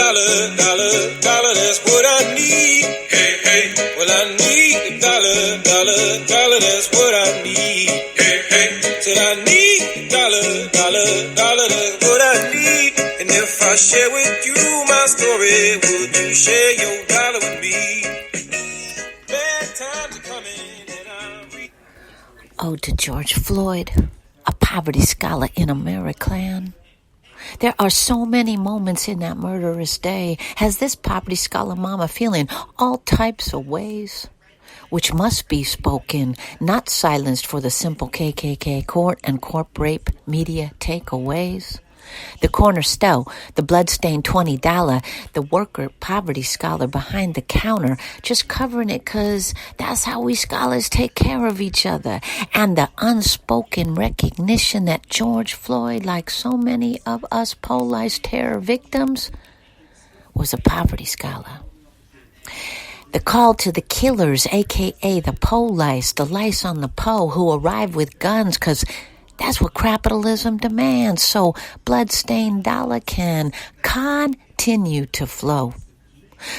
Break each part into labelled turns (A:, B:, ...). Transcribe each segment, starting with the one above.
A: dollar, that's what I need. Hey, hey, well I need a dollar, that's what I need. Hey, hey, said I need a dollar, that's what I need. And if I share with you my story, would you share your dollar with me? Bad times are coming and I'm
B: Ode to George Floyd, a poverty scholar in amerikkklan. There are so many moments in that murderous day. Has this poverty scholar mama feeling all types of ways? Which must be spoken, not silenced for the simple KKK court and corp rape media takeaways. The corner stove, the bloodstained $20, the worker poverty scholar behind the counter, just covering it 'cause that's how we scholars take care of each other. And the unspoken recognition that George Floyd, like so many of us police terror victims, was a poverty scholar. The call to the killers, a.k.a. the police, the lice on the pole who arrive with guns 'cause that's what capitalism demands, so blood-stained dollar can continue to flow.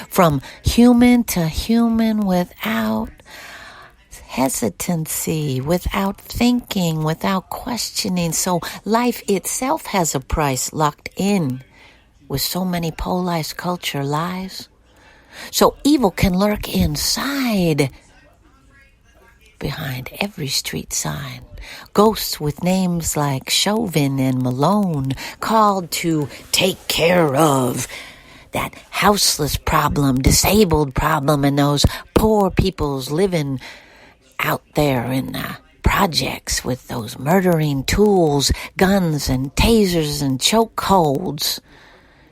B: From human to human without hesitancy, without thinking, without questioning. So life itself has a price locked in with so many police culture lies. So evil can lurk inside, behind every street sign. Ghosts with names like Chauvin and Malone called to take care of that houseless problem, disabled problem, and those poor people's living out there in the projects with those murdering tools, guns and tasers and chokeholds.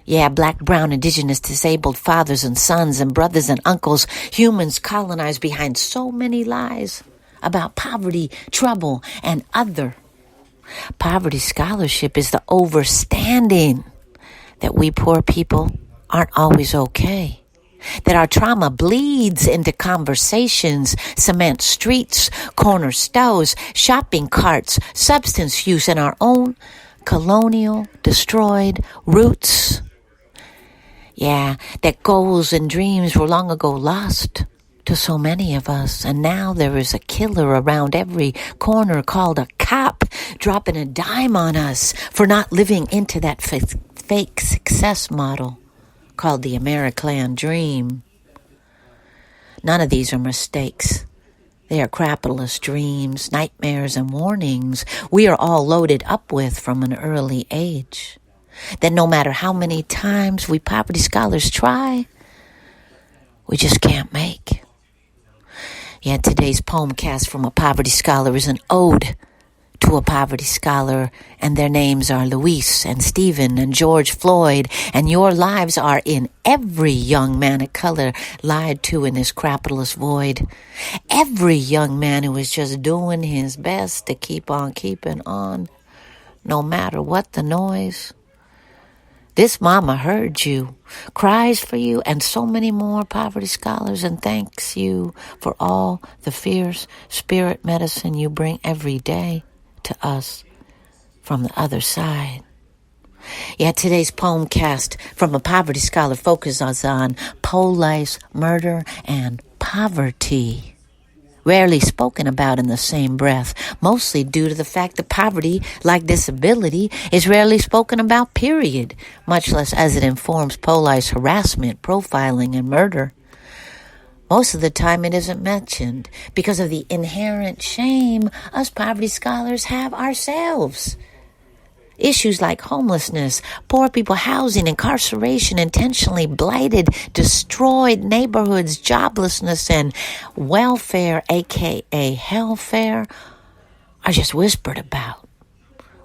B: Yeah, black, brown, indigenous, disabled fathers and sons and brothers and uncles, humans colonized behind so many lies about poverty, trouble, and other. Poverty scholarship is the overstanding that we poor people aren't always okay. That our trauma bleeds into conversations, cement streets, corner stores, shopping carts, substance use, and our own colonial, destroyed roots. Yeah, that goals and dreams were long ago lost to so many of us, and now there is a killer around every corner called a cop, dropping a dime on us for not living into that fake success model called the amerikkklan dream. None of these are mistakes. They are capitalist dreams, nightmares, and warnings we are all loaded up with from an early age. That no matter how many times we poverty scholars try, we just can't make. Yeah, today's poem cast from a poverty scholar is an ode to a poverty scholar, and their names are Luis and Stephen and George Floyd, and your lives are in every young man of color lied to in this capitalist void. Every young man who is just doing his best to keep on keeping on, no matter what the noise. This mama heard you, cries for you, and so many more poverty scholars, and thanks you for all the fierce spirit medicine you bring every day to us from the other side. Yeah, today's poem cast from a poverty scholar focuses on police, murder, and poverty. Rarely spoken about in the same breath, mostly due to the fact that poverty, like disability, is rarely spoken about, period, much less as it informs police harassment, profiling, and murder. Most of the time it isn't mentioned because of the inherent shame us poverty scholars have ourselves. Issues like homelessness, poor people housing, incarceration, intentionally blighted, destroyed neighborhoods, joblessness, and welfare, aka hellfare, are just whispered about.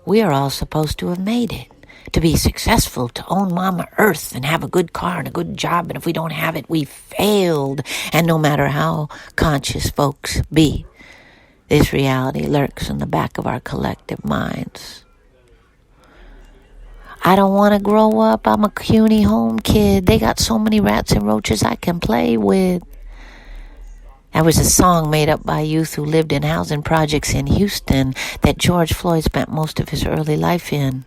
B: We are all supposed to have made it, to be successful, to own Mama Earth and have a good car and a good job, and if we don't have it, we failed. And no matter how conscious folks be, this reality lurks in the back of our collective minds. I don't want to grow up. I'm a CUNY home kid. They got so many rats and roaches I can play with. That was a song made up by youth who lived in housing projects in Houston that George Floyd spent most of his early life in.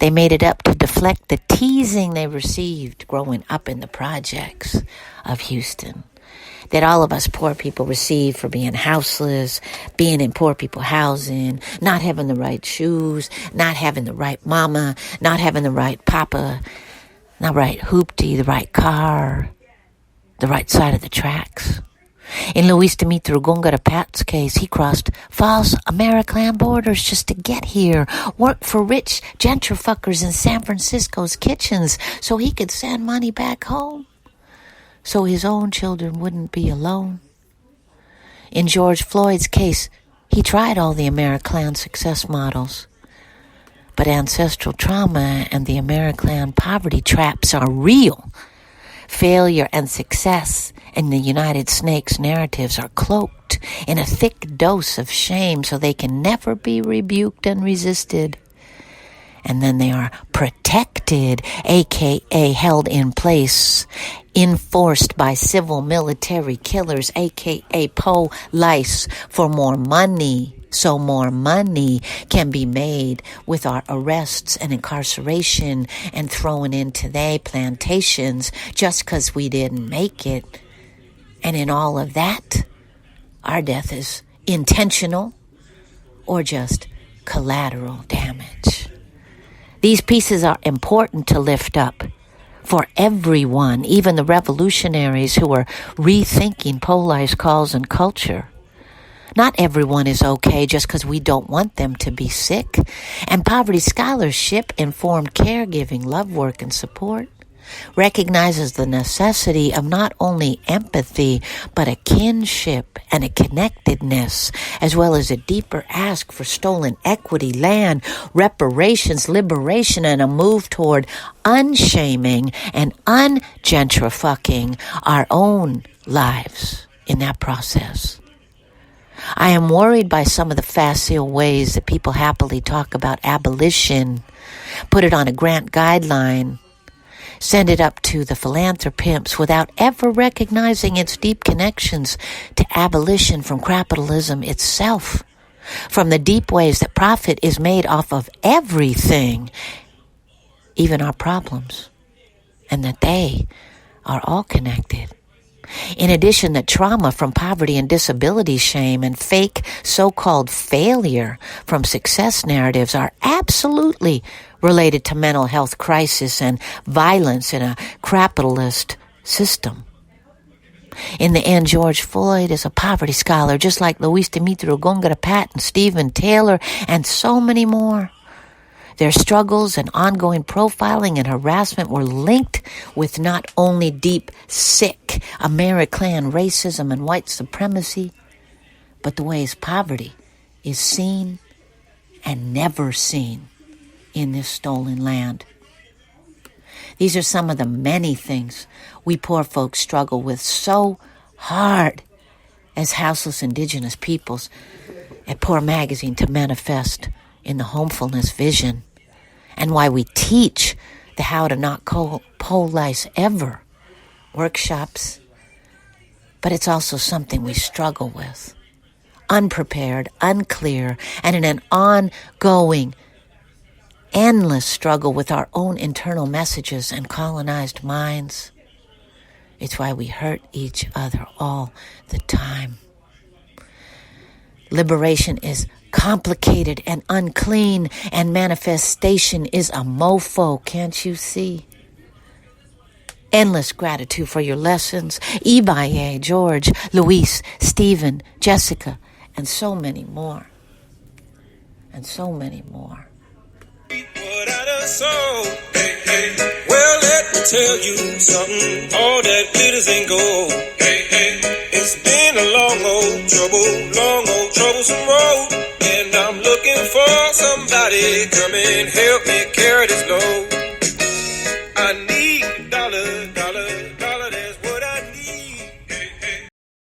B: They made it up to deflect the teasing they received growing up in the projects of Houston. That all of us poor people receive for being houseless, being in poor people housing, not having the right shoes, not having the right mama, not having the right papa, not right hoopty, the right car, the right side of the tracks. In luis-demetrio-gongora-pat's case, he crossed false amerikkklan borders just to get here, worked for rich gentrifuckers in San Francisco's kitchens so he could send money back home, so his own children wouldn't be alone. In George Floyd's case, he tried all the amerikkklan success models. But ancestral trauma and the amerikkklan poverty traps are real. Failure and success in the United Snakes narratives are cloaked in a thick dose of shame so they can never be rebuked and resisted. And then they are protected, aka held in place, enforced by civil military killers, aka police, for more money. So more money can be made with our arrests and incarceration and thrown into their plantations just because we didn't make it. And in all of that, our death is intentional or just collateral damage. These pieces are important to lift up for everyone, even the revolutionaries who are rethinking police calls and culture. Not everyone is okay just because we don't want them to be sick. And poverty scholarship, informed caregiving, love work, and support recognizes the necessity of not only empathy, but a kinship and a connectedness, as well as a deeper ask for stolen equity, land, reparations, liberation, and a move toward unshaming and ungentrifying our own lives in that process. I am worried by some of the facile ways that people happily talk about abolition, put it on a grant guideline, send it up to the philanthropists without ever recognizing its deep connections to abolition from capitalism itself, from the deep ways that profit is made off of everything, even our problems, and that they are all connected. In addition, the trauma from poverty and disability shame and fake so-called failure from success narratives are absolutely related to mental health crisis and violence in a capitalist system. In the end, George Floyd is a poverty scholar, just like luis-demetrio-gongora-pat and Stephen Taylor and so many more. Their struggles and ongoing profiling and harassment were linked with not only deep, sick amerikkklan racism and white supremacy, but the ways poverty is seen and never seen in this stolen land. These are some of the many things we poor folks struggle with so hard as houseless indigenous peoples at Poor Magazine to manifest in the homefulness vision, and why we teach the How to Not Police Ever workshops. But it's also something we struggle with, unprepared, unclear, and in an ongoing, endless struggle with our own internal messages and colonized minds. It's why we hurt each other all the time. Liberation is complicated and unclean, and manifestation is a mofo, can't you see? Endless gratitude for your lessons, Ibaye, George, Luis, Stephen, Jessica, and so many more. And so many more.
A: What I done saw, hey, hey. Well, let me tell you something. All that glitters ain't gold. Hey, hey. It's been a long old troublesome road, and I'm looking for somebody come and help me carry this load.